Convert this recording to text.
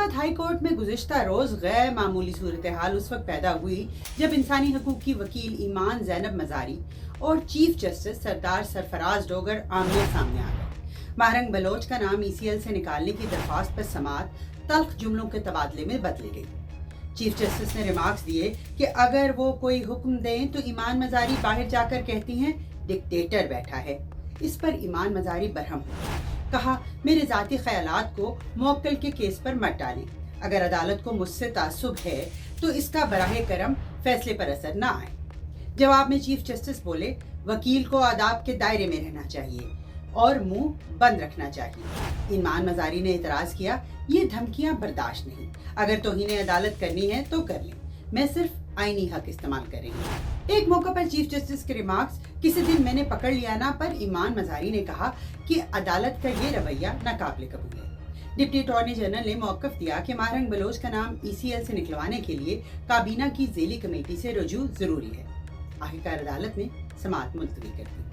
Islamabad high court में गुज़िश्ता रोज़ गैर मामूली सूरत हाल उस वक्त पैदा हुई जब इंसानी हकूक़ की वकील ईमान ज़ैनब मज़ारी और चीफ जस्टिस सरदार सरफराज डोगर आमने सामने आ गए। महरंग बलोच का नाम ECL से निकालने की दरख्वास्त पर समात तल्ख जुमलों के तबादले में बदली गई। चीफ जस्टिस ने रिमार्क्स दिए कि अगर वो कोई हुक्म दें तो ईमान मज़ारी बाहर जाकर कहती हैं डिक्टेटर बैठा है। इस पर ईमान मज़ारी बरहम हुई, कहा मेरे ज़ाती ख्यालात को मौक्कल के केस पर मत डालें। अगर अदालत को मुझसे तासुब है तो इसका बराहे करम फैसले पर असर न आए। जवाब में चीफ जस्टिस बोले वकील को आदाब के दायरे में रहना चाहिए और मुंह बंद रखना चाहिए। ईमान मज़ारी ने इतराज़ किया ये धमकियां बर्दाश्त नहीं, अगर तौहीन अदालत करनी है तो कर लें, मैं सिर्फ आईनी हक इस्तेमाल करेंगे। एक मौका पर चीफ जस्टिस के रिमार्क्स किसी दिन मैंने पकड़ लिया ना पर ईमान मज़ारी ने कहा कि अदालत का ये रवैया नाकाबिले कबूल है। डिप्टी अटॉर्नी जनरल ने मौक़िफ़ दिया कि महरंग बलोच का नाम ECL से निकलवाने के लिए काबीना की ज़ेली कमेटी से रुजू ज़रूरी है। आखिरकार अदालत ने समाअत मुलतवी कर दी।